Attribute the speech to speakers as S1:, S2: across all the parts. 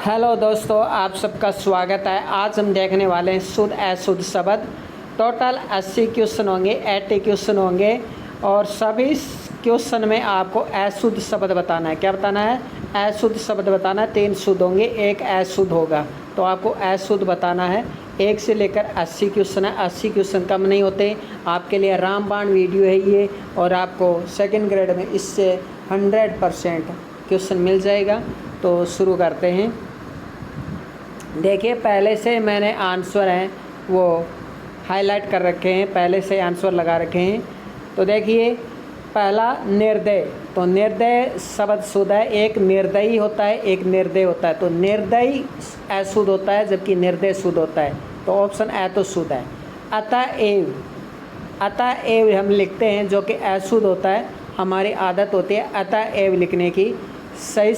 S1: Hello दोस्तों, आप सबका स्वागत है। आज हम देखने वाले हैं शुद्ध अशुद्ध शब्द। टोटल 80 क्वेश्चन होंगे, 80 क्वेश्चन होंगे और सभी क्वेश्चन में आपको अशुद्ध शब्द बताना है। क्या बताना है? अशुद्ध शब्द बताना है। 3 शुद्ध होंगे, एक अशुद्ध होगा, तो आपको अशुद्ध बताना है। 1 से लेकर 80 क्वेश्चन है। 80 क्वेश्चन कम नहीं होते। आपके लिए रामबाण वीडियो है ये, और आपको सेकंड ग्रेड में इससे 100% क्वेश्चन मिल जाएगा। तो शुरू करते हैं। देखिए, पहले से मैंने आंसर हैं वो हाईलाइट कर रखे हैं, पहले से आंसर लगा रखे हैं। तो देखिए, पहला निर्दय। तो निर्दय शब्द शुद्ध है। एक निर्दयी होता है, एक निर्दय होता है। तो निर्दयी अशुद्ध होता है, जबकि निर्दय शुद्ध होता है। तो ऑप्शन ए तो शुद्ध है। अतएव, अतएव हम लिखते हैं, जो कि अशुद्ध होता है। हमारी आदत होती है अतएव लिखने की। सही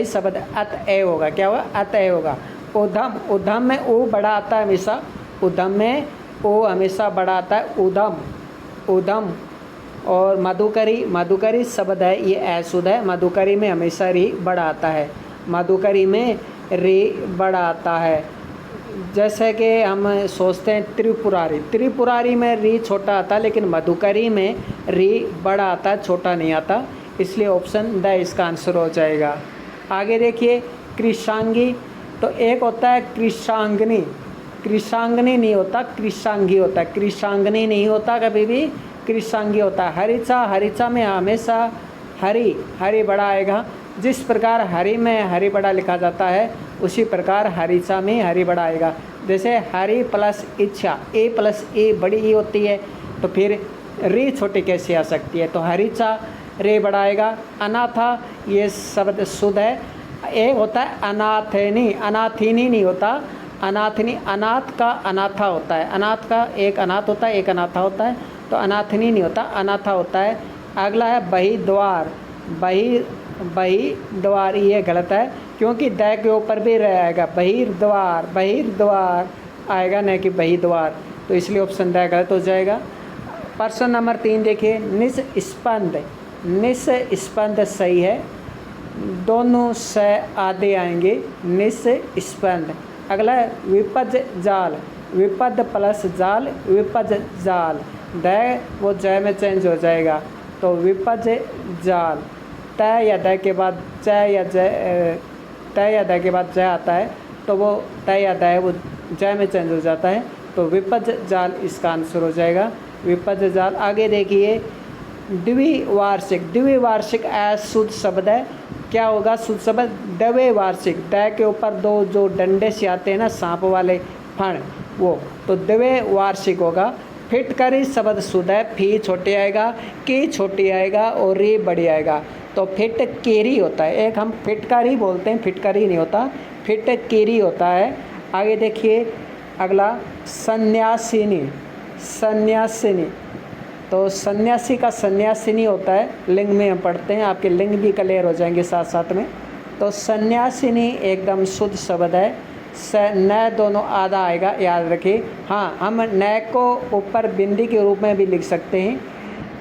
S1: शब्द अतएव होगा। क्या होगा? अतएव होगा। उधम, उधम में ओ बड़ा आता है हमेशा। उधम में ओ हमेशा बड़ा आता है। उधम, उधम। और मधुकरी, मधुकरी शब्द है, ये अशुद्ध है। मधुकरी में हमेशा री बड़ा आता है। मधुकरी में री बड़ा आता है। जैसे कि हम सोचते हैं त्रिपुरारी, त्रिपुरारी में री छोटा आता है, लेकिन मधुकरी में री बड़ा आता है, छोटा नहीं आता। इसलिए ऑप्शन द इसका आंसर हो जाएगा। आगे देखिए, कृषांगी। तो एक होता है कृषांगनी, कृषांगनी नहीं होता, कृषांगी होता है। कृषांगनी नहीं होता कभी भी, कृषांगी होता है। हरिचा, हरिचा में हमेशा हरि, हरि बड़ा आएगा। जिस प्रकार हरि में हरि बड़ा लिखा जाता है, उसी प्रकार हरिचा में हरि बड़ा आएगा। जैसे हरि प्लस इच्छा, ए प्लस ए बड़ी ई होती है, तो फिर री छोटी कैसे आ सकती है? तो हरिचा रे बड़ा आएगा। अनाथा, ये शब्द शुद्ध है। एक होता है अनाथनी, अनाथिनी नहीं होता, अनाथनी। अनाथ का अनाथा होता है। अनाथ का एक अनाथ होता है, एक अनाथा होता है। तो अनाथनी नहीं होता, अनाथा होता है। अगला है बहिद्वार। बहिद्वार ये गलत है, क्योंकि द के ऊपर भी रह आएगा। बहिर्द्वार, बहिर्द्वार आएगा, न कि बहिद्वार। तो इसलिए ऑप्शन द गलत हो जाएगा। प्रश्न नंबर 3 देखिए, निस्पंद। निस्पंद सही है, दोनों से आधे आएंगे। निस्पंद। अगला है विपज जाल। विपद प्लस जाल, विपज जाल। द वो जय में चेंज हो जाएगा, तो विपज जाल। तय या द के बाद जय या जय, तय या द के बाद जय आता है, तो वो तय या द वो जय में चेंज हो जाता है। तो विपज जाल इसका आंसर हो जाएगा, विपज जाल। आगे देखिए, द्विवार्षिक। द्विवार्षिक अशुद्ध शब्द है। क्या होगा शुद्ध शब्द? द्विवार्षिक। द के ऊपर दो जो डंडे से आते हैं ना, सांप वाले फण, वो, तो द्विवार्षिक होगा। फिटकरी शब्द शुद्ध है। फी छोटी आएगा, की छोटी आएगा और री बड़ी आएगा, तो फिटकेरी होता है। एक हम फिटकारी बोलते हैं, फिटकरी नहीं होता, फिटकेरी होता है। आगे देखिए, अगला सन्यासिनी। सन्यासिनी, तो सन्यासी का सन्यासिनी होता है। लिंग में हम पढ़ते हैं, आपके लिंग भी क्लियर हो जाएंगे साथ साथ में। तो सन्यासिनी एकदम शुद्ध शब्द है। न दोनों आधा आएगा, याद रखिए। हाँ, हम न को ऊपर बिंदी के रूप में भी लिख सकते हैं,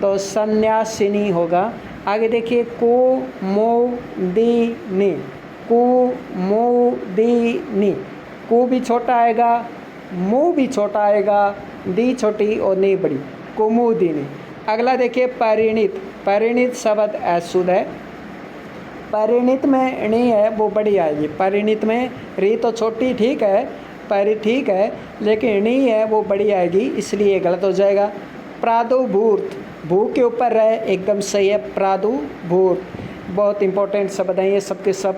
S1: तो सन्यासिनी होगा। आगे देखिए, कुमुदिनी। कुमुदिनी, कु भी छोटा आएगा, मुँह भी छोटा आएगा, दी छोटी और नी बड़ी, कुमुदिनी। अगला देखिए, परिणित। परिणित शब्द अशुद्ध है। परिणित में णी है, वो बड़ी आएगी। परिणित में री तो छोटी ठीक है, परि ठीक है, लेकिन णी है वो बड़ी आएगी, इसलिए गलत हो जाएगा। प्रादुर्भूत, भू के ऊपर रहे, एकदम सही है। प्रादुर्भूत बहुत इंपॉर्टेंट शब्द हैं ये, सबके सब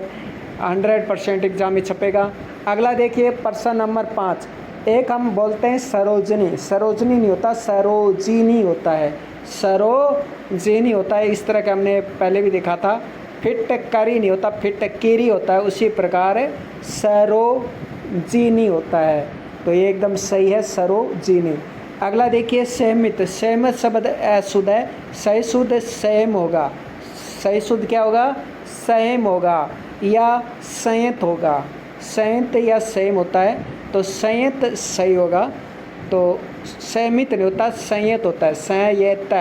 S1: 100% एग्जाम में छपेगा। अगला देखिए, प्रश्न नंबर 5। एक हम बोलते हैं सरोजनी। सरोजनी नहीं होता, सरोजिनी होता है। सरोजिनी होता है, इस तरह के हमने पहले भी देखा था। फिटकरी नहीं होता, फिटकेरी होता है। उसी प्रकार सरोजिनी होता है, तो ये एकदम सही है, सरोजिनी। अगला देखिए, सहमित। सहमत शब्द अशुद्ध है। सही शुद्ध सहम होगा। सही शुद्ध क्या होगा? सहम होगा या संयत होगा। संयत या सहम होता है, तो संयत सही होगा। तो सहमित नहीं होता, संयत होता है, संयत।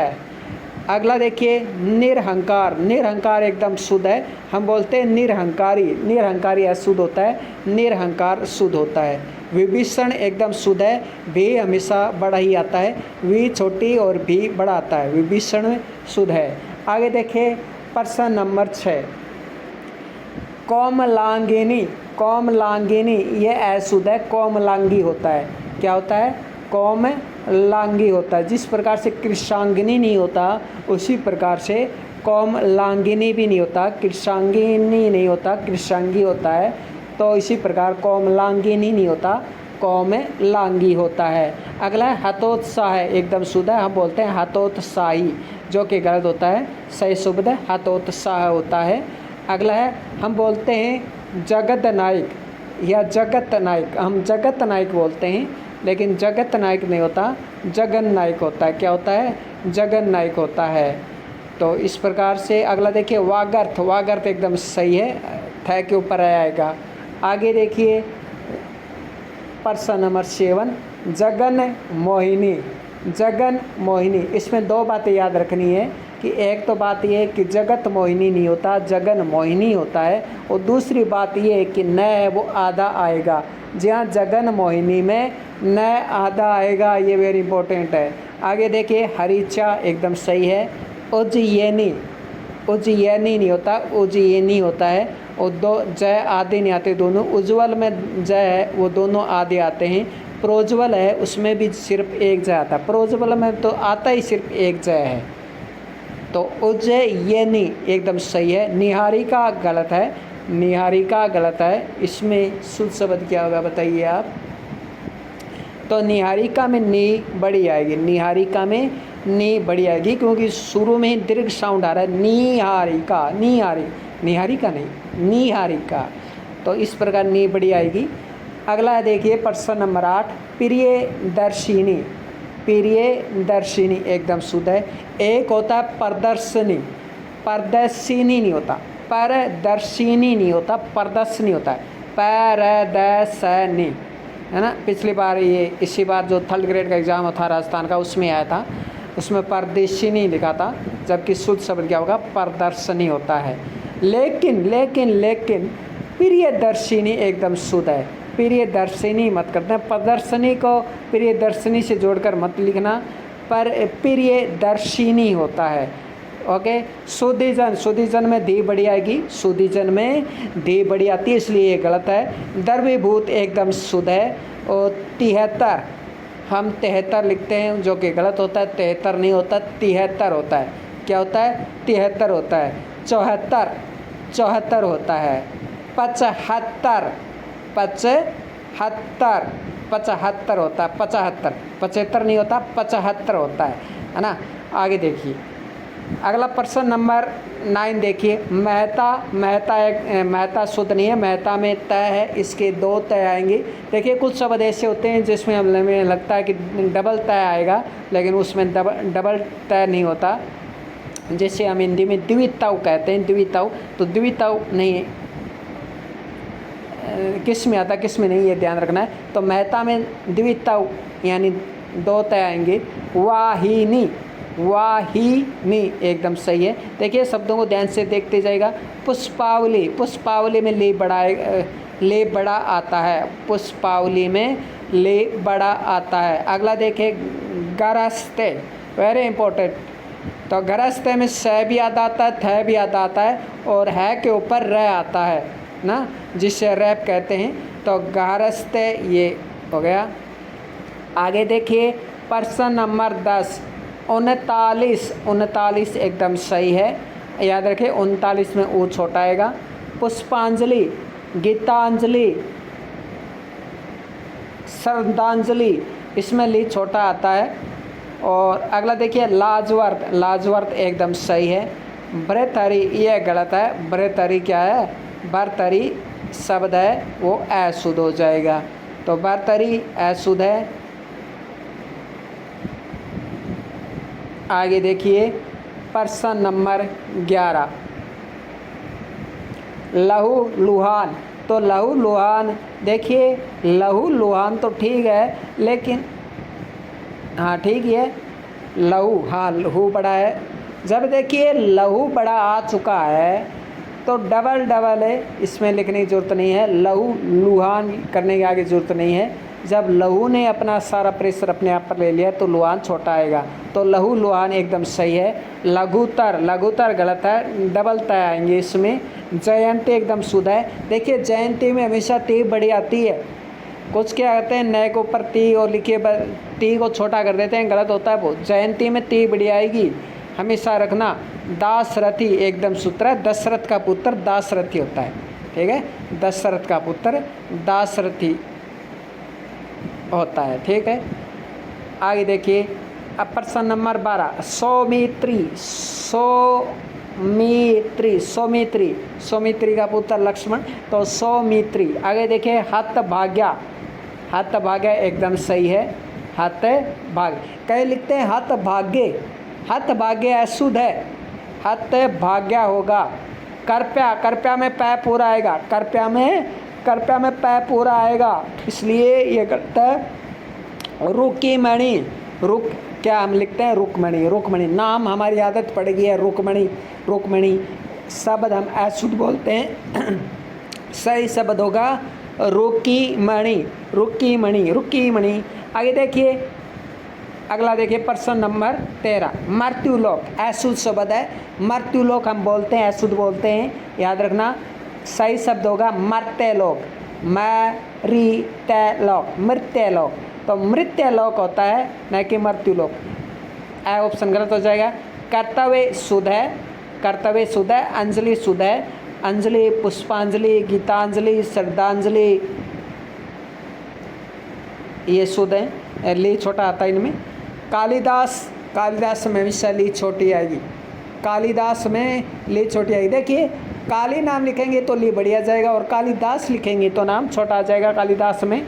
S1: अगला देखिए निरहंकार। निरहंकार एकदम शुद्ध है, हम बोलते हैं निरहंकारी। निरहंकारी अशुद्ध होता है, निरहंकार शुद्ध होता है। विभीषण एकदम शुद्ध है, भी हमेशा बड़ा ही आता है, वी छोटी और भी बड़ा आता है, विभीषण शुद्ध है। आगे देखिए प्रश्न नंबर 6, कोमलांगिनी। कोमलांगिनी ये अशुद्ध है, कोमलांगी होता है। क्या होता है? कोमलांगी होता है। जिस प्रकार से कृष्णांगिनी नहीं होता उसी प्रकार से कोमलांगिनी भी नहीं होता, कृष्णांगिनी नहीं होता, कृष्णांगी होता है। तो इसी प्रकार कोमलांगिनी नहीं होता, कोमलांगी होता है। अगला है हतोत्साह है, एकदम शुद्ध है, हम बोलते हैं हतोत्साही, जो कि गलत होता है, सही शब्द हतोत्साह होता है। अगला है हम बोलते हैं जगत नायक या जगत नायक, हम जगत नायक बोलते हैं, लेकिन जगत नायक नहीं होता, जगन नायक होता है। क्या होता है? जगन नायक होता है। तो इस प्रकार से अगला देखिए वागर्थ। वागर्थ एकदम सही है, थ के ऊपर आएगा। आगे देखिए प्रश्न नंबर 7, जगन मोहिनी। जगन मोहिनी, इसमें दो बातें याद रखनी है कि एक तो बात ये है कि जगत मोहिनी नहीं होता, जगन मोहिनी होता है। और दूसरी बात ये है कि न है वो आधा आएगा। जहाँ जगन मोहिनी में न आधा आएगा, ये वेरी इंपॉर्टेंट है। आगे देखिए हरीचा एकदम सही है। उज्जैनी, उज्जैनी नहीं होता, उज्जैनी होता है। और दो जय आधे नहीं आते दोनों। उज्ज्वल में जय है वो दोनों आधे आते हैं। प्रोज्वल है उसमें भी सिर्फ एक जय आता है, प्रोज्वल में तो आता ही सिर्फ एक जय है। तो उज्जैनी एकदम सही है। निहारिका गलत है, निहारिका गलत है। इसमें शुद्ध शब्द क्या होगा बताइए आप? तो निहारिका में नी बड़ी आएगी, निहारिका में नी बड़ी आएगी, क्योंकि शुरू में ही दीर्घ साउंड आ रहा है। निहारिका, निहारिका नहीं, निहारिका। तो इस प्रकार नी बड़ी आएगी। अगला है देखिए प्रश्न नंबर 8, प्रियदर्शिनी। प्रियदर्शिनी एकदम शुद्ध है। एक होता है प्रदर्शनी, प्रदर्शिनी नहीं होता, परदर्शिनी नहीं होता, प्रदर्शनी होता है, परदर्शनी है ना। पिछली बार ये इसी बार जो 3rd ग्रेड का एग्ज़ाम था राजस्थान का, उसमें आया था, उसमें परदर्शिनी लिखा था, जबकि शुद्ध शब्द क्या होगा? प्रदर्शनी होता है। लेकिन लेकिन लेकिन प्रियदर्शिनी एकदम शुद्ध है, प्रियदर्शिनी मत करते हैं। प्रदर्शनी को प्रियदर्शिनी से जोड़कर मत लिखना, पर प्रियदर्शिनी होता है। ओके। सुधीजन, सुधीजन में धी बड़ी आएगी, सुधीजन में धी बड़ी आती है, इसलिए ये गलत है। द्रवीभूत एकदम शुद्ध है। और 73 हम 73 लिखते हैं, जो कि गलत होता है, 73 नहीं होता, 73 होता है। क्या होता है? 73 होता है। 74 74 होता है। 75 75 75 होता है, 75 75 नहीं होता, 75 होता है ना। आगे देखिए अगला प्रश्न नंबर 9 देखिए। मेहता, मेहता एक मेहता शुद्ध नहीं है, मेहता में तय है, इसके 2 तय आएंगे। देखिए कुछ शब्द ऐसे होते हैं जिसमें हमें लगता है कि डबल तय आएगा, लेकिन उसमें डबल तय नहीं होता। जैसे हम हिंदी में द्विताऊ कहते हैं, द्विताऊ, तो द्विताऊ नहीं किस में आता, किस में नहीं, ये ध्यान रखना है। तो मेहता में द्विताऊ यानी 2 तय आएंगे। वाहिनी, वाहिनी एकदम सही है। देखिए शब्दों को ध्यान से देखते जाएगा। पुष्पावली, पुष्पावली में ले बड़ा आता है, पुष्पावली में ले बड़ा आता है। अगला देखिए गरस्ते, वेरी इंपॉर्टेंट। तो गरस्ते में स भी याद आता है, थ भी याद आता है, और है के ऊपर र आता है ना, जिसे रैप कहते हैं। तो गरस्ते ये हो गया। आगे देखिए प्रश्न नंबर 10, 39 39 एकदम सही है, याद रखिए 39 में ऊ छोटा आएगा। पुष्पांजलि, गीतांजलि, श्रद्धांजलि, इसमें ली छोटा आता है। और अगला देखिए लाजवर्त, लाजवर्त एकदम सही है। भर्तरी ये गलत है, भर्तरी क्या है? भर्तरी शब्द है वो अशुद्ध हो जाएगा, तो भर्तरी अशुद्ध है। आगे देखिए प्रश्न नंबर 11, लहू लुहान। तो लहू लुहान, देखिए लहू लुहान तो ठीक है, लेकिन हाँ ठीक है, लहू, हाँ लहू बड़ा है, जब देखिए लहू बड़ा आ चुका है तो डबल डबल है, इसमें लिखने की ज़रूरत नहीं है, लहू लुहान करने की आगे ज़रूरत नहीं है। जब लहू ने अपना सारा प्रेशर अपने आप पर ले लिया तो लुहान छोटा आएगा, तो लहू लुहान एकदम सही है। लघुतर, लघुतर गलत है, डबल तय आएंगे इसमें। जयंती एकदम शुद्ध है। देखिए जयंती में हमेशा ती बड़ी आती है, कुछ क्या कहते हैं नए के ऊपर ती और लिखे ती को छोटा कर देते हैं, गलत होता है वो। जयंती में ती बड़ी आएगी, हमेशा रखना। दासरथी एकदम सूत्र है, दशरथ का पुत्र दासरथी होता है, ठीक है, दशरथ का पुत्र दासरथी होता है, ठीक है। आगे देखिए अब प्रश्न नंबर 12, सौमित्री, सौमित्री, सौमित्री, सौमित्री का पुत्र लक्ष्मण, तो सौमित्री। आगे देखिए हतभाग्या, हतभाग्या एकदम सही है, हतभाग्य। कई लिखते हैं हतभाग्य, हतभाग्य अशुद्ध है, हतभाग्या होगा। कृपया, कृपया में पै पूरा आएगा, कृपया में पै पूरा आएगा, इसलिए ये गलत है। रुक्मिणी, रुक क्या हम लिखते हैं रुक्मिणी, रुक्मिणी नाम हमारी आदत पड़ गई है रुक्मिणी, रुक्मिणी शब्द हम अशुद्ध बोलते हैं, सही शब्द होगा रुक्मिणी, रुक्मिणी, रुक्मिणी। आगे देखिए अगला देखिए प्रश्न नंबर 13, मृत्युलोक अशुद्ध शब्द है, मृत्युलोक हम बोलते हैं अशुद्ध बोलते हैं, याद रखना। सही शब्द होगा मर्त्यलोक, मृत्यलोक, मृत्यलोक, तो मृत्यलोक होता है न कि मृत्युलोक। ए ऑप्शन गलत हो जाएगा। कर्तव्य शुद्ध है, कर्तव्य शुद्ध है। अंजलि शुद्ध है, अंजलि, पुष्पांजलि, गीतांजलि, श्रद्धांजलि ये शुद्ध है, ली छोटा आता है इनमें। कालिदास, कालिदास में हमेशा ली छोटी आएगी, कालिदास में ली छोटी आएगी। देखिए काली नाम लिखेंगे तो ली बड़ी आ जाएगा और कालिदास लिखेंगे तो नाम छोटा आ जाएगा कालिदास में,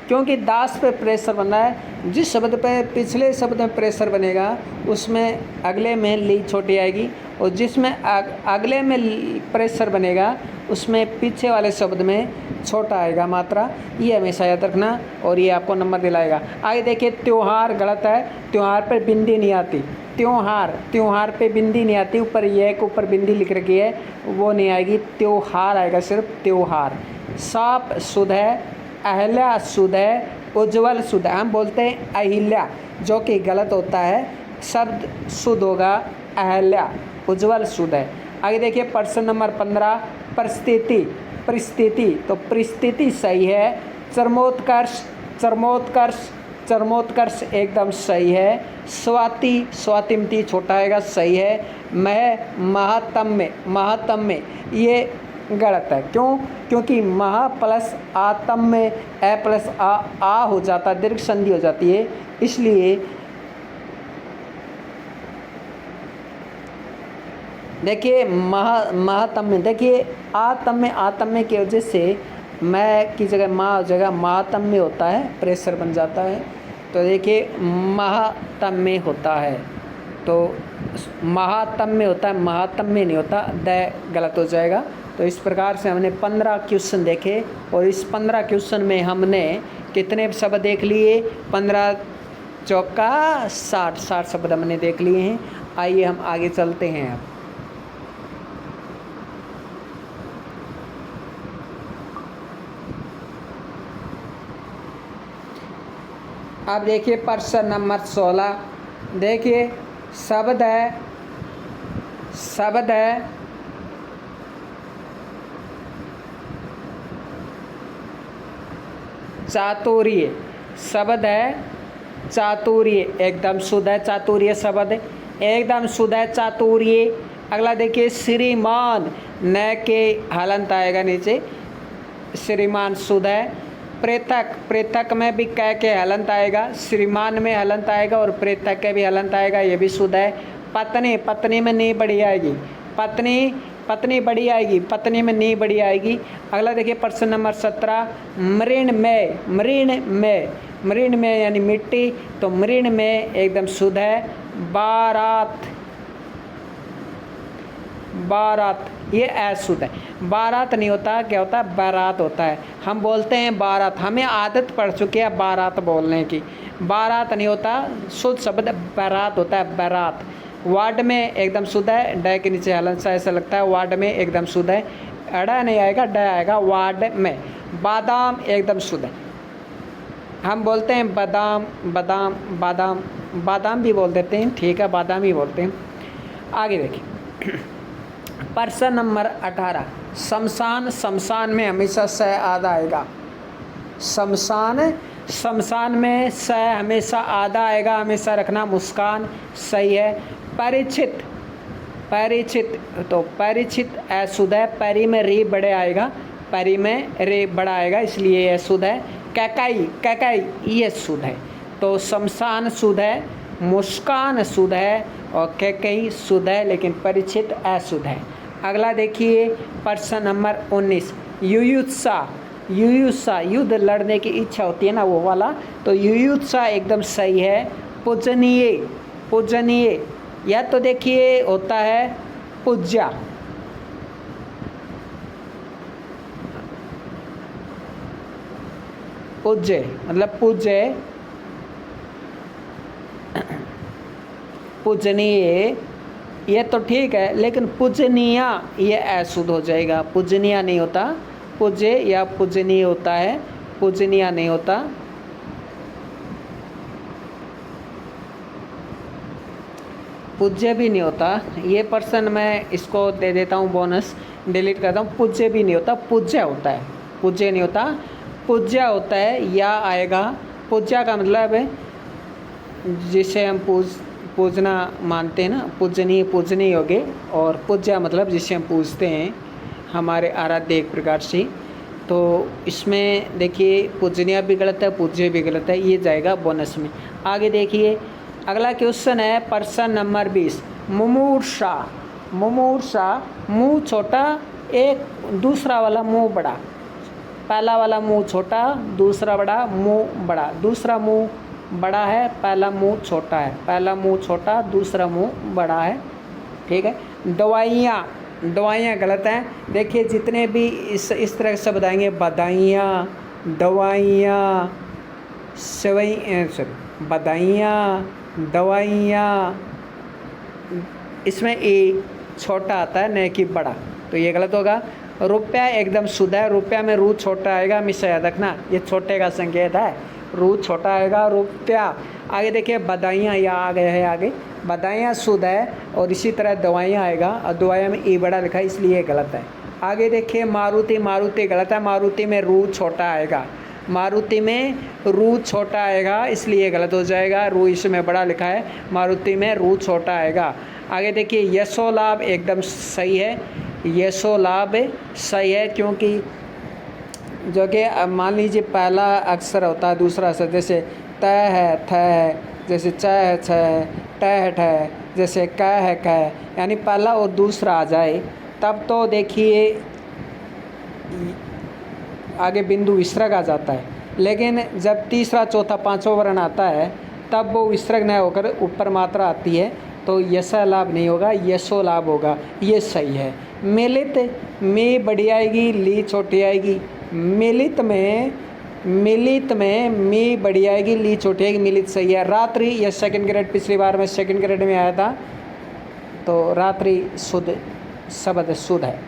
S1: क्योंकि दास पे प्रेशर बना है। जिस शब्द पे पिछले शब्द में प्रेशर बनेगा उसमें अगले में ली छोटी आएगी, और जिसमें अगले में प्रेशर बनेगा उसमें पीछे वाले शब्द में छोटा आएगा मात्रा, ये हमेशा याद रखना और ये आपको नंबर दिलाएगा। आगे देखिए त्योहार गलत है, त्योहार पर बिंदी नहीं आती, त्योहार, त्योहार पे बिंदी नहीं आती, ऊपर ये के ऊपर बिंदी लिख रखी है वो नहीं आएगी, त्योहार आएगा सिर्फ त्योहार। साप शुद्ध है, अहिल्या शुद्ध है, उज्ज्वल शुद्ध है। हम बोलते हैं अहिल्या जो कि गलत होता है, शब्द शुद्ध होगा अहिल्या, उज्ज्वल शुद्ध है। आगे देखिए प्रश्न नंबर 15, परिस्थिति, परिस्थिति, तो परिस्थिति सही है। चरमोत्कर्ष, चरमोत्कर्ष, चरमोत्कर्ष एकदम सही है। स्वाति, स्वातिमती छोटा आएगा, सही है। मह, महात्म्य, महात्म्य ये गलत है, क्यों? क्योंकि महा प्लस आतम्य ए प्लस आ हो जाता है, दीर्घ संधि हो जाती है, इसलिए देखिए महातम्य, देखिए आतम्य, आतम्य की वजह से मैं की जगह माँ हो जाएगा, महातम्य होता है, प्रेशर बन जाता है, तो देखिए महातम्य होता है, तो महातम्य होता है, महातम्य नहीं होता, द गलत हो जाएगा। तो इस प्रकार से हमने 15 क्वेश्चन देखे और इस 15 क्वेश्चन में हमने कितने शब्द देख लिए? 15 चौका 60, 60 शब्द हमने देख लिए हैं। आइए हम आगे चलते हैं। अब देखिए प्रश्न नंबर 16, देखिए शब्द है, शब्द है चातुर्य, शब्द है चातुर्य, एकदम शुद्ध है, चातुर्य शब्द एकदम शुद्ध है, चातुर्य। अगला देखिए श्रीमान, न के हलंत आएगा नीचे, श्रीमान शुद्ध है। पृथक, पृथक में भी क के हलंत आएगा, श्रीमान में हलंत आएगा और पृथक के भी हलंत आएगा, ये भी शुद्ध है। पत्नी, पत्नी में नी बड़ी आएगी, पत्नी, पत्नी बड़ी आएगी, पत्नी में नी बड़ी आएगी। अगला देखिए प्रश्न नंबर 17, मृण में, मृण में, मृण में यानी मिट्टी, तो मृण में एकदम शुद्ध है। बारात, बारात ये अशुद्ध है, बारात नहीं होता, क्या होता है? बारात होता है। हम बोलते हैं बारात, हमें आदत पड़ चुकी है बारात बोलने की, बारात नहीं होता, शुद्ध शब्द बारात होता है, बारात। वार्ड में एकदम शुद्ध है, ड के नीचे हलन सा ऐसा लगता है, वार्ड में एकदम शुद्ध है, अड़ा नहीं आएगा, ड आएगा वार्ड में। बादाम एकदम शुद्ध है, हम बोलते हैं बादाम बादाम बादाम, बादाम भी बोल देते हैं, ठीक है, बादाम ही बोलते हैं। आगे देखिए प्रश्न नंबर 18, शमशान, शमशान में हमेशा स आधा आएगा, शमशान, शमशान में स हमेशा आधा आएगा, हमेशा रखना। मुस्कान सही है। परिचित, परिचित, तो परिचित अशुद्ध है, परि में रे बड़े आएगा, परि में रे बड़ा आएगा, इसलिए यह शुद्ध है। कैकाई, कैकाई ये शुद्ध है, तो शमशान शुद्ध है, मुस्कान शुद्ध है और कैकई शुद्ध है, लेकिन परिचित अशुद्ध है। अगला देखिए प्रश्न नंबर 19, युयुत्सा, युयुत्सा युद्ध लड़ने की इच्छा होती है ना, वो वाला, तो युयुत्सा एकदम सही है। पूजनीय, पूजनीय, या तो देखिए होता है पूज्या, पूज्य मतलब पूज्य, पूजनीय ये तो ठीक है, लेकिन पूजनीय ये अशुद्ध हो जाएगा, पूजनीय नहीं होता, पूज्य या पूजनीय होता है, पूजनीय नहीं होता। पूज्य भी नहीं होता, ये पर्सन मैं इसको दे देता हूँ बोनस, डिलीट करता हूँ। पूज्य भी नहीं होता, पूज्य होता है, पूज्य नहीं होता, पूज्य होता है, या आएगा। पूज्य का मतलब है जिसे हम पूजना मानते हैं ना, पूजनीय, पूजनीय होगे, और पूज्य मतलब जिसे हम पूजते हैं, हमारे आराध्य एक प्रकार से। तो इसमें देखिए पूजनीय भी गलत है, पूज्य भी गलत है, ये जाएगा बोनस में। आगे देखिए अगला क्वेश्चन है प्रश्न नंबर 20, मुमूर्षा, मुमूर्षा मुंह छोटा, एक दूसरा वाला मुंह बड़ा, पहला वाला मुंह छोटा, दूसरा बड़ा, मुंह बड़ा, दूसरा मुंह बड़ा है, पहला मुंह छोटा है, पहला मुंह छोटा, दूसरा मुंह बड़ा है, ठीक है। दवाइयाँ, दवाइयाँ गलत हैं। देखिए जितने भी इस तरह के शब्द आएंगे, बधाइयाँ, दवाइयाँ, बधाइयाँ, दवाइयाँ, इसमें ए छोटा आता है, न कि बड़ा, तो ये गलत होगा। रुपया एकदम शुद्ध है, रुपया में रू छोटा आएगा, हमेशा याद रखना, ये छोटे का संकेत है, रू छोटा आएगा, रुपया। आगे देखिए बधाइयाँ, या आ गए हैं आगे, बधाइयाँ शुद्ध है, और इसी तरह दवाइयाँ आएगा, और दवाइयाँ में ई बड़ा लिखा है, इसलिए गलत है। आगे देखिए मारुति, मारुति गलत है, मारुति में रू छोटा आएगा, मारुति में रू छोटा आएगा, इसलिए गलत हो जाएगा, रू इसमें बड़ा लिखा है, मारुति में रू छोटा आएगा। आगे देखिए यशोलाभ एकदम सही है, यशोलाभ सही है, क्योंकि जो कि मान लीजिए पहला अक्षर होता है, दूसरा अक्षर, जैसे त है थ है, जैसे च है छ है, ट है ठ है, जैसे क है क है, यानी पहला और दूसरा आ जाए, तब तो देखिए आगे बिंदु विसर्ग आ जाता है। लेकिन जब तीसरा चौथा पांचवा वर्ण आता है, तब वो विसर्ग न होकर ऊपर मात्रा आती है, तो यशा लाभ नहीं होगा, यशो लाभ होगा, ये सही है। मिलित में बड़ी आएगी, ली छोटी आएगी, मिलित में, मिलित में मी बड़ी आएगी, ली छोटी आएगी, मिलित सही है। रात्रि, यह सेकंड ग्रेड, पिछली बार में सेकंड ग्रेड में आया था, तो रात्रि शुद्ध शब्द शुद्ध है।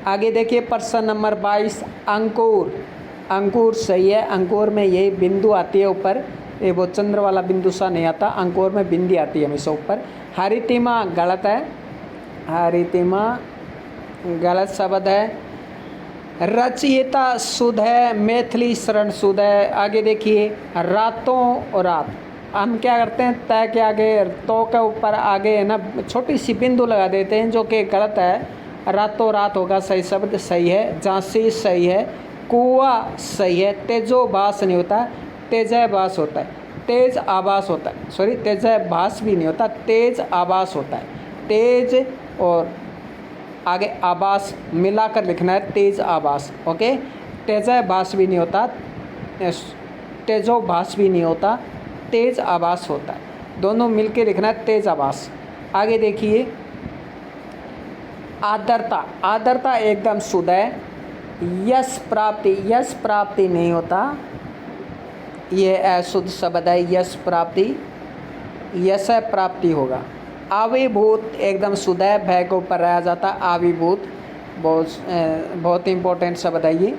S1: आगे देखिए प्रश्न नंबर 22, अंकुर, अंकुर सही है, अंकुर में यही बिंदु आती है ऊपर, ये वो चंद्र वाला बिंदु सा नहीं आता, अंकुर में बिंदी आती है हमेशा ऊपर। हरितिमा गलत है, हरितिमा गलत शब्द है। रचयिता शुद्ध है, मैथिली शरण शुद्ध है। आगे देखिए रातों और रात, हम क्या करते हैं, तय के आगे, तो के ऊपर आगे है ना छोटी सी बिंदु लगा देते हैं, जो कि गलत है। रातों रात होगा सही शब्द, सही है। झांसी सही है, कुआ सही है। तेजोभास नहीं होता, तेजाभास होता है, तेज आभास होता है, सॉरी तेजाभास भी नहीं होता, तेज आभास होता है। तेज और आगे आभास मिलाकर लिखना है, तेज आभास, ओके। तेजाभास भी नहीं होता, तेजोभास भी नहीं होता, तेज आभास होता है, दोनों मिलके लिखना है, तेज आभास। आगे देखिए आदरता, आदरता एकदम शुद्ध है। यश प्राप्ति, यश प्राप्ति नहीं होता, ये अशुद्ध शब्द है, यश प्राप्ति, यश प्राप्ति होगा। आविर्भूत एकदम शुद्ध है, भय के ऊपर रहा जाता है। आविर्भूत बहुत इंपॉर्टेंट शब्द है ये।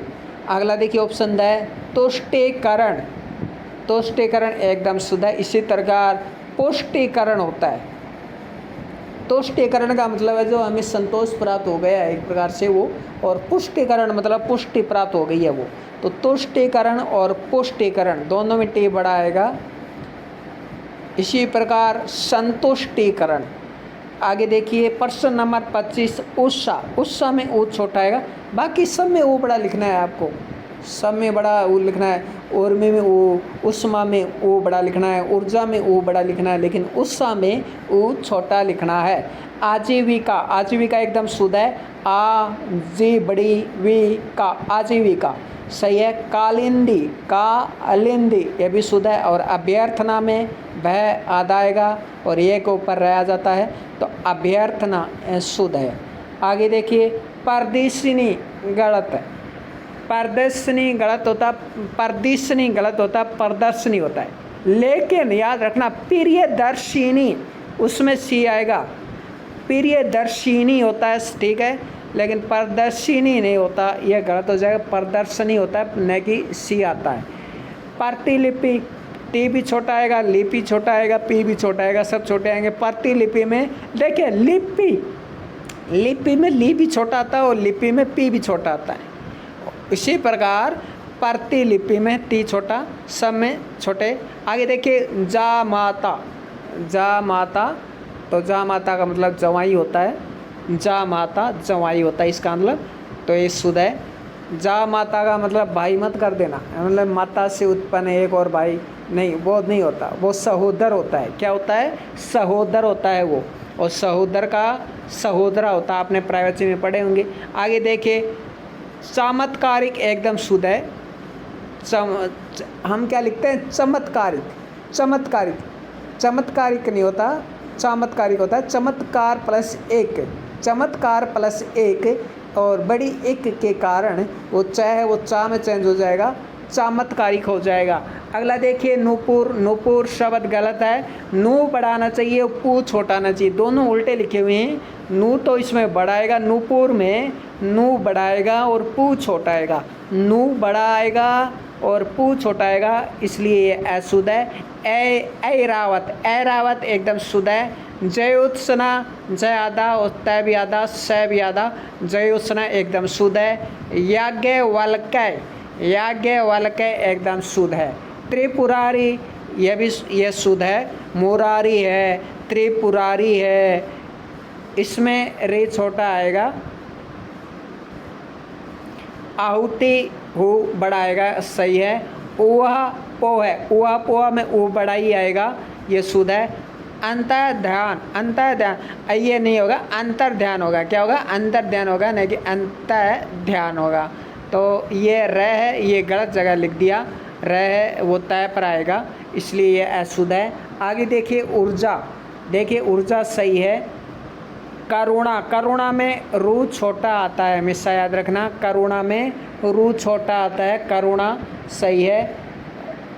S1: अगला देखिए ऑप्शन है तुष्टिकरण। तुष्टिकरण एकदम शुद्ध है। इसी प्रकार पुष्टिकरण होता है। तुष्टिकरण का मतलब है जो हमें संतोष प्राप्त हो गया है एक प्रकार से वो, और पुष्टिकरण मतलब पुष्टि प्राप्त हो गई है वो। तो तुष्टिकरण और पुष्टिकरण दोनों में टी बड़ा आएगा। इसी प्रकार संतुष्टिकरण। आगे देखिए प्रश्न नंबर 25 उत्साह। उत्साह में ऊ छोटा आएगा, बाकी सब में ऊ बड़ा लिखना है आपको। सब में बड़ा ऊ लिखना है। उर्मी में ऊ, उष्मा में ऊ बड़ा लिखना है, ऊर्जा में ऊ बड़ा लिखना है, लेकिन उत्साह में ऊ छोटा लिखना है। आजीविका। आजीविका एकदम शुद्ध है। आ जी बड़ी वी का, आजीविका सही है। कालिंदी, कालिंदी ये भी शुद्ध है। और अभ्यर्थना में भय आधा आएगा और ये के ऊपर रहा जाता है, तो अभ्यर्थना शुद्ध है। आगे देखिए परदिशिनी गलत है। प्रदर्शनी गलत होता, प्रदर्शनी गलत होता, प्रदर्शनी होता है। लेकिन याद रखना प्रियदर्शिनी उसमें सी आएगा। प्रियदर्शिनी होता है ठीक है, लेकिन प्रदर्शिनी नहीं होता, यह गलत हो जाएगा। प्रदर्शनी होता है न कि सी आता है। प्रतिलिपि टी भी छोटा आएगा, लिपि छोटा आएगा, पी भी छोटा आएगा, सब छोटे आएंगे। प्रतिलिपि में देखिए लिपि, लिपि में ली भी छोटा आता है और लिपि में पी भी छोटा आता है। इसी प्रकार प्रतिलिपि में टी छोटा, सब में छोटे। आगे देखिए जा माता। जा माता, तो जा माता का मतलब जवाई होता है। जा माता जवाई होता है इसका मतलब, तो ये शुद्ध है। जा माता का मतलब भाई मत कर देना, मतलब माता से उत्पन्न एक और भाई नहीं, वो नहीं होता, वो सहोदर होता है। क्या होता है? सहोदर होता है वो, और सहोदर का सहोदरा होता है, आपने प्राइवेसी में पढ़े होंगे। आगे देखिए चमत्कारिक एकदम शुद्ध है। हम क्या लिखते हैं? चमत्कारिक। चमत्कारिक, चमत्कारिक नहीं होता, चमत्कारिक होता है। चमत्कार प्लस एक, चमत्कार प्लस एक और बड़ी एक के कारण वो च है वो चा में चेंज हो जाएगा, चमत्कारिक हो जाएगा। अगला देखिए नूपुर। नूपुर शब्द गलत है। नू बढ़ाना चाहिए, पू छोटा आना चाहिए, दोनों उल्टे लिखे हुए हैं। नू तो इसमें बढ़ाएगा, नूपुर में नू बढ़ाएगा और पू छोटा आएगा। नू बड़ा आएगा और पू छोटा आएगा, इसलिए ये अशुद्ध है। ऐरावत, ऐरावत एकदम शुद्ध है। जयोत्सना, जय आधा और तय भी आधा, स भी आधा, जयोत्सना एकदम शुद्ध है। याज्ञवल्क्य, याज्ञवल्क्य एकदम शुद्ध है। त्रिपुरारी यह शुद्ध है। मुरारी है, त्रिपुरारी है, इसमें रे छोटा आएगा। आहुति हु बड़ा आएगा, सही है। उहा पो है, उहा पोहा में ऊ बड़ा ही आएगा, ये शुद्ध है। अंतर ध्यान, अंतर ध्यान ये नहीं होगा, अंतर ध्यान होगा। क्या होगा? अंतर ध्यान होगा, नहीं कि अंतर ध्यान होगा। तो ये र है, ये गलत जगह लिख दिया। र है वो तय पर आएगा, इसलिए ये अशुद्ध है। आगे देखिए ऊर्जा। देखिए ऊर्जा सही है। करुणा, करुणा में रू छोटा आता है, हमेशा याद रखना। करुणा में रू छोटा आता है, करुणा सही है।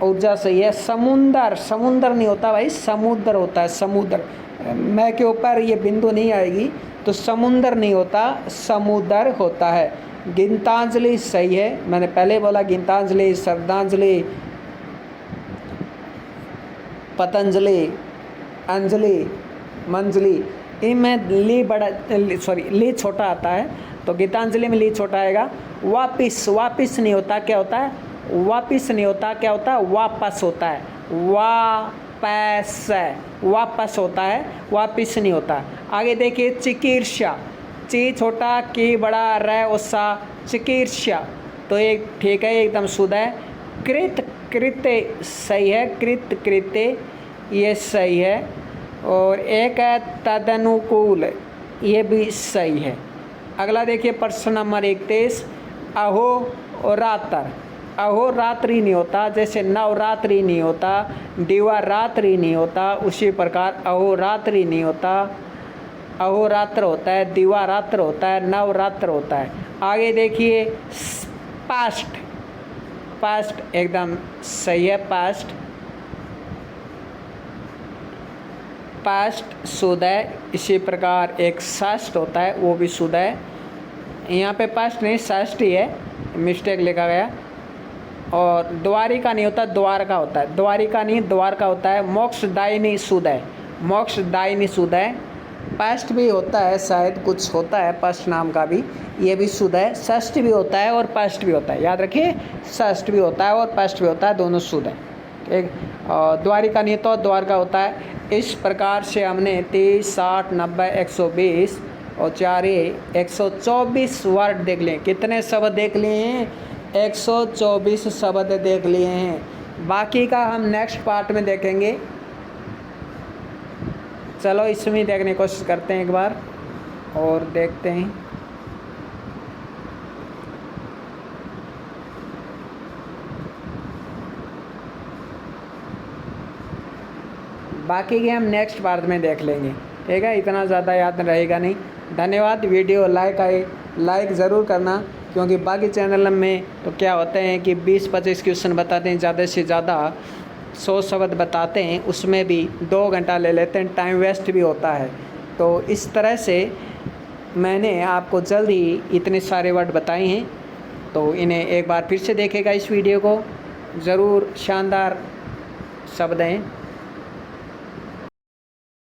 S1: ऊर्जा सही है। समुंदर, समुंदर नहीं होता भाई, समुद्र होता है। समुद्र मैं के ऊपर ये बिंदु नहीं आएगी, तो समुंदर नहीं होता, समुद्र होता है। गीतांजलि सही है, मैंने पहले बोला गीतांजलि, श्रद्धांजलि, पतंजलि, अंजलि, मंजलि, इनमें ली बड़ा ली छोटा आता है, तो गीतांजलि में ली छोटा आएगा। वापिस, वापिस नहीं होता, क्या होता है? वापिस नहीं होता, क्या होता है? वापस होता है। वापस, वापस होता है, वापिस नहीं होता। आगे देखिए चिकीर्षा। ची छोटा, की बड़ा, र उस्सा, चिकीर्षा, तो एक ठीक है, एकदम शुद्ध है। कृत, कृत्य सही है। कृत, कृत्य ये सही है। और एक है तदनुकूल, ये भी सही है। अगला देखिए प्रश्न नंबर 31। अहो और रात्र। अहो रात्रि नहीं होता, जैसे नवरात्रि नहीं होता, दिवारात्रि नहीं होता, उसी प्रकार अहो रात्रि नहीं होता, अहोरात्र होता है, दिवारात्र होता है, नवरात्र होता है। आगे देखिए पास्ट। पास्ट एकदम सही है। पास्ट पास्ट शुद्ध है, इसी प्रकार एक षष्ठ होता है वो भी शुद्ध है। यहाँ पे पास्ट नहीं षष्ठ ही है, मिस्टेक लिखा गया। और द्वारिका नहीं होता, द्वारका होता है। द्वारिका नहीं द्वारका होता है। मोक्षदायिनी शुद्ध है, मोक्षदायिनी शुद्ध है। पास्ट भी होता है, शायद कुछ होता है पास्ट नाम का भी, ये भी शुद्ध है। षष्ठ भी होता है और पास्ट भी होता है, याद रखिए, षष्ठ भी होता है और पास्ट भी होता है, दोनों शुद्ध है। ठीक, द्वारिका नहीं तो द्वारका होता है। इस प्रकार से हमने 30, 60, 90, 120 और 4 124 वर्ड देख लिए। कितने शब्द देख लिए हैं? 124 शब्द देख लिए हैं। बाकी का हम नेक्स्ट पार्ट में देखेंगे। चलो इसमें देखने की कोशिश करते हैं एक बार और देखते हैं। बाकी के हम नेक्स्ट पार्ट में देख लेंगे। ठीक है, इतना ज़्यादा याद रहेगा नहीं। धन्यवाद। वीडियो लाइक ज़रूर करना, क्योंकि बाकी चैनल में तो क्या होते हैं कि 20-25 क्वेश्चन बताते हैं, ज़्यादा से ज़्यादा 100 शब्द बताते हैं, उसमें भी 2 घंटा ले लेते हैं, टाइम वेस्ट भी होता है। तो इस तरह से मैंने आपको जल्द ही इतने सारे वर्ड बताए हैं, तो इन्हें एक बार फिर से देखेगा इस वीडियो को, ज़रूर शानदार शब्द हैं।